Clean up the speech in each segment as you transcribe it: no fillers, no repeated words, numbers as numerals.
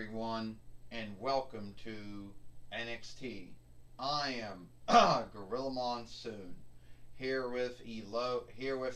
everyone, and welcome to NXT. I am Gorilla Monsoon, here with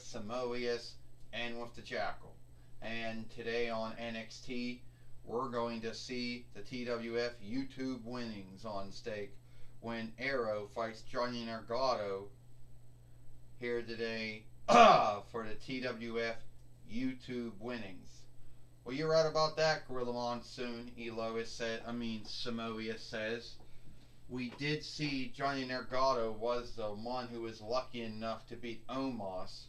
Samoeus, and with the Jackal. And today on NXT, we're going to see the TWF YouTube winnings on stake when Arrow fights Johnny Gargano here today for the TWF YouTube winnings. Well, you're right about that, Gorilla Monsoon, Samoeus says. We did see Johnny Gargano was the one who was lucky enough to beat Omos,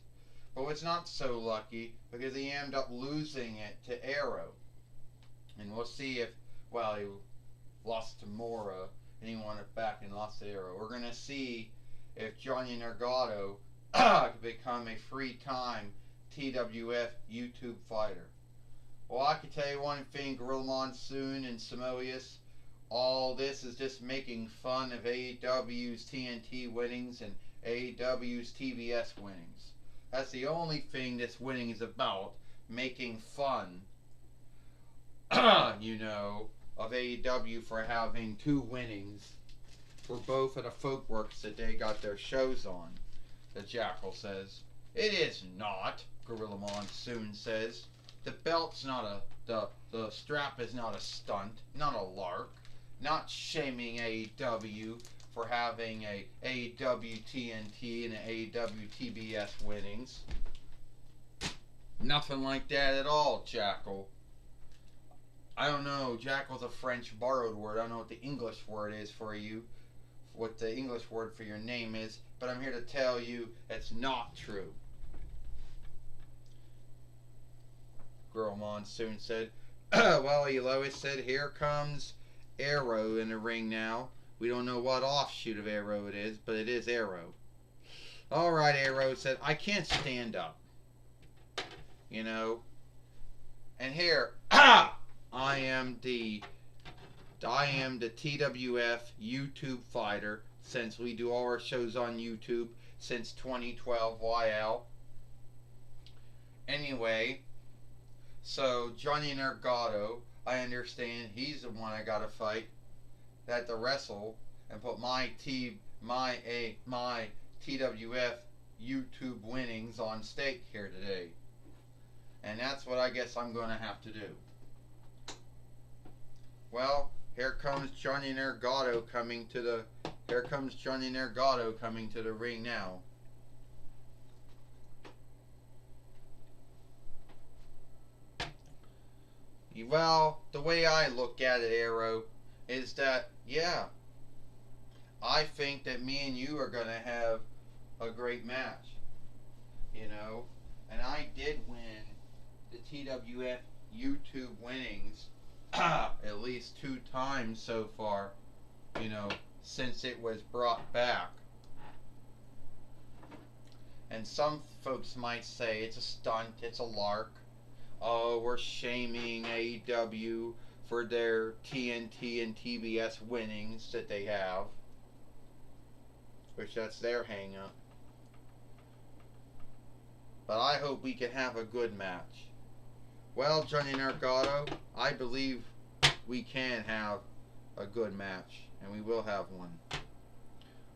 but was not so lucky because he ended up losing it to Arrow. And we'll see if, he lost to Mora and he won it back and lost to Arrow. We're going to see if Johnny Gargano could become a free-time TWF YouTube fighter. Well, I can tell you one thing, Gorilla Monsoon and Samoeus. All this is just making fun of AEW's TNT winnings and AEW's TBS winnings. That's the only thing this winning is about, making fun, of AEW for having two winnings for both of the Folkworks that they got their shows on, the Jackal says. It is not, Gorilla Monsoon says. The belt's not the strap is not a stunt, not a lark, not shaming AEW for having a AEW TNT and an AEW TBS winnings. Nothing like that at all, Jackal. I don't know, Jackal's a French borrowed word. I don't know what the English word is for you, what the English word for your name is, but I'm here to tell you it's not true. Gorilla Monsoon said. Elois said, here comes Arrow in the ring now. We don't know what offshoot of Arrow it is, but it is Arrow. Alright, Arrow said, I can't stand up. And here, I am the TWF YouTube fighter, since we do all our shows on YouTube since 2012 YL. Anyway, so Johnny Gargano, I understand he's the one I gotta fight, that to wrestle and put my TWF YouTube winnings on stake here today. And that's what I guess I'm gonna have to do. Well, here comes Johnny Gargano coming to the ring now. Well, the way I look at it, Arrow, is that, I think that me and you are going to have a great match, and I did win the TWF YouTube winnings at least 2 times so far, since it was brought back. And some folks might say it's a stunt, it's a lark. Oh, we're shaming AEW for their TNT and TBS winnings that they have, which that's their hang-up. But I hope we can have a good match. Well, Johnny Gargano, I believe we can have a good match, and we will have one.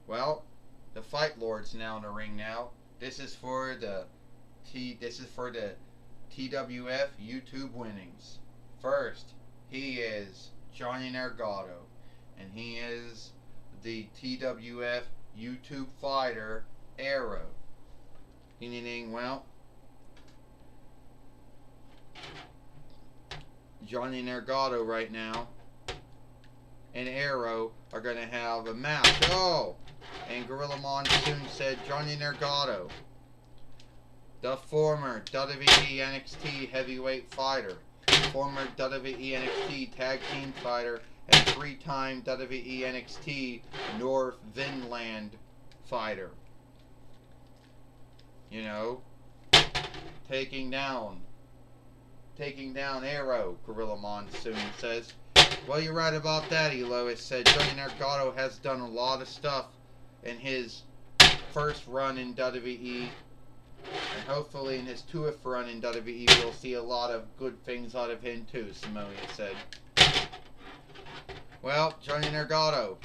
Well, the Fight Lord's now in the ring now. This is for the TWF YouTube winnings. First, he is Johnny Gargano, and he is the TWF YouTube fighter Arrow. Johnny Gargano right now and Arrow are going to have a match. Oh! And Gorilla Monsoon said Johnny Gargano, the former WWE NXT heavyweight fighter, former WWE NXT tag team fighter, and 3-time WWE NXT North Vinland fighter. Taking down Arrow, Gorilla Monsoon says. Well, you're right about that, Elois said. Johnny Gargano has done a lot of stuff in his first run in WWE. And hopefully in his 2th run in WWE, we'll see a lot of good things out of him too, Samoa said. Well, Johnny Nergato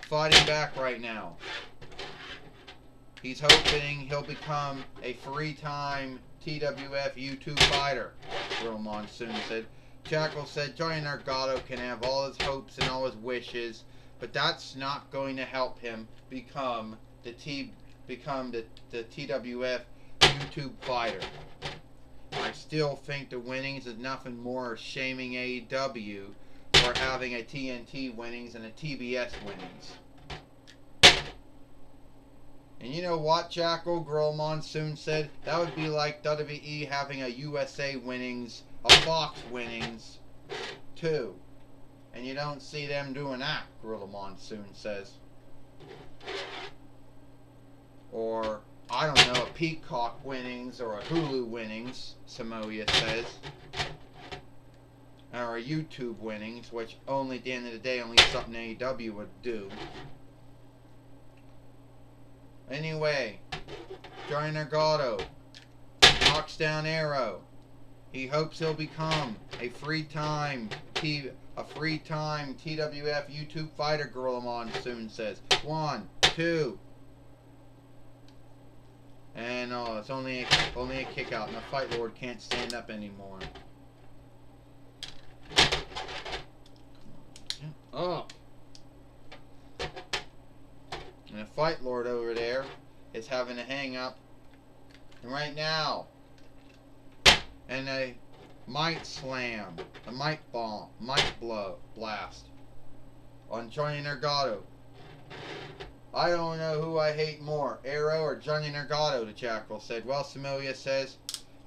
fighting back right now. He's hoping he'll become a three-time TWF YouTube fighter, Gorilla Monsoon said. Jackal said Johnny Nergato can have all his hopes and all his wishes, but that's not going to help him become the TWF YouTube fighter. I still think the winnings is nothing more shaming AEW for having a TNT winnings and a TBS winnings. And you know what, Jackal? Gorilla Monsoon said that would be like WWE having a USA winnings, a Fox winnings, too. And you don't see them doing that, Gorilla Monsoon says. Or, I don't know, a Peacock winnings or a Hulu winnings, Samoa says. Or a YouTube winnings, which only at the end of the day, only something AEW would do. Anyway, Johnny Nergato knocks down Arrow. He hopes he'll become a three-time TWF YouTube fighter, Gorilla Monsoon says. 1, 2. And it's only a kick out, and the Fight Lord can't stand up anymore. Oh. And the Fight Lord over there is having a hang up. And right now, and a might slam, a might bomb, might blast on Johnny Nergato. I don't know who I hate more, Arrow or Johnny Nergato, the Jackal said. Well, Samoa says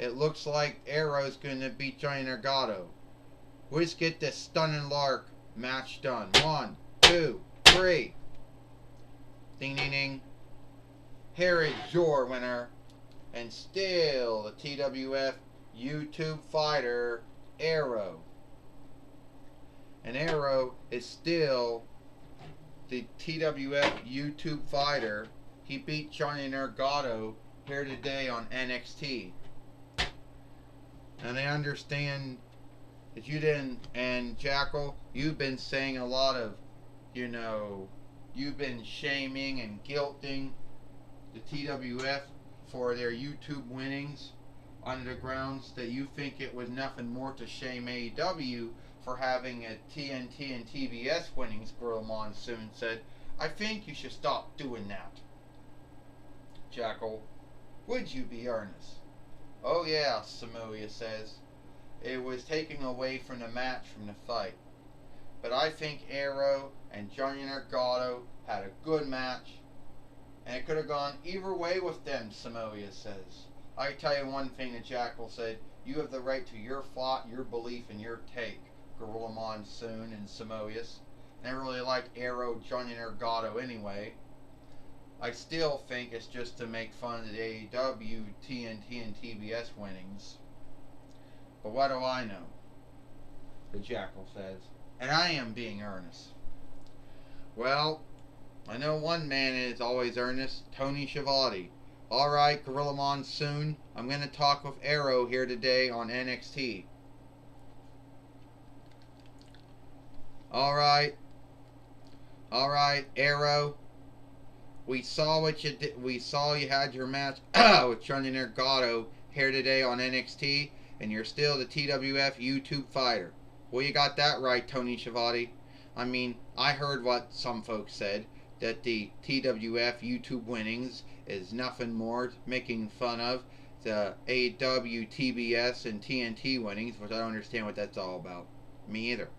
it looks like Arrow's going to beat Johnny Nergato. Let's get this stunning lark match done. 1, 2, 3. Ding, ding, ding. Here is your winner. And still the TWF YouTube fighter, Arrow. And Arrow is still the TWF YouTube fighter. He beat Johnny Nergato here today on NXT. And I understand that you didn't, and Jackal, you've been saying a lot of, you've been shaming and guilting the TWF for their YouTube winnings on the grounds that you think it was nothing more to shame AEW for having a TNT and TBS winnings, Gorilla Monsoon said. I think you should stop doing that. Jackal, would you be earnest? Oh yeah, Samoa says. It was taking away from the match, from the fight. But I think Arrow and Johnny Nergato had a good match, and it could have gone either way with them, Samoa says. I tell you one thing, the Jackal said, you have the right to your thought, your belief, and your take, Gorilla Monsoon and Samoas. And I really like Arrow, Johnny Nergato anyway. I still think it's just to make fun of the AEW, TNT, and TBS winnings. But what do I know? The Jackal says. And I am being earnest. Well, I know one man is always earnest, Tony Schiavone. Alright, Gorilla Monsoon, I'm going to talk with Arrow here today on NXT. Alright, Arrow. We saw what you did. We saw you had your match with Johnny Nergato here today on NXT, and you're still the TWF YouTube fighter. Well, you got that right, Tony Schiavone. I mean, I heard what some folks said, that the TWF YouTube winnings is nothing more making fun of the AEW, TBS, and TNT winnings, which I don't understand what that's all about. Me either.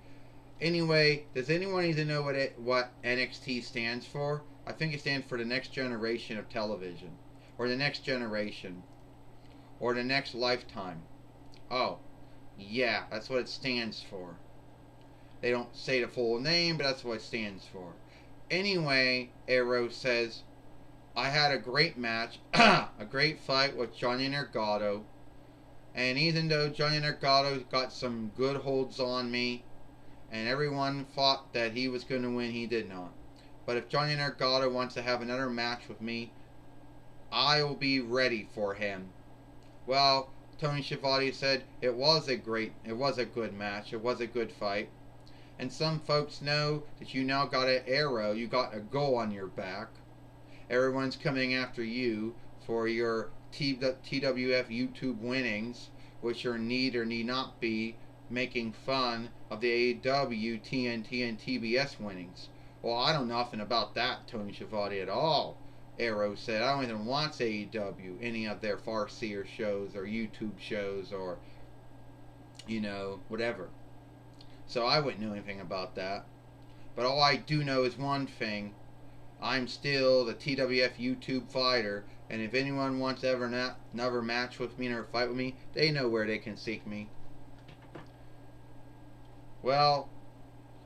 Anyway, does anyone need to know what NXT stands for? I think it stands for the next generation of television. Or the next generation. Or the next lifetime. Oh, yeah, that's what it stands for. They don't say the full name, but that's what it stands for. Anyway, Arrow says, I had a great match, a great fight with Johnny Nergato. And even though Johnny Nergato got some good holds on me, and everyone thought that he was going to win, he did not. But if Johnny Nergato wants to have another match with me, I will be ready for him. Well, Tony Schiavone said it was a good match. It was a good fight. And some folks know that you now got an arrow, you got a goal on your back. Everyone's coming after you for your TWF YouTube winnings, which are need or need not be making fun of the AEW, TNT, and TBS winnings. Well, I don't know nothing about that, Tony Schiavone, at all. Arrow said, I don't even watch AEW, any of their Farseer shows or YouTube shows or, whatever. So I wouldn't know anything about that. But all I do know is one thing. I'm still the TWF YouTube fighter, and if anyone wants ever another match with me or fight with me, they know where they can seek me. Well,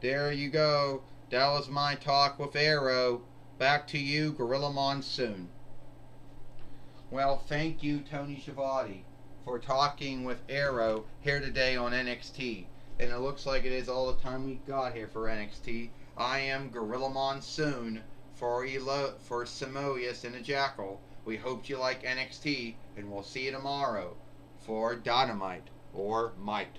there you go. That was my talk with Arrow. Back to you, Gorilla Monsoon. Well, thank you, Tony Schiavone, for talking with Arrow here today on NXT. And it looks like it is all the time we got here for NXT. I am Gorilla Monsoon for Samoyas and the Jackal. We hope you like NXT, and we'll see you tomorrow for Dynamite or Might.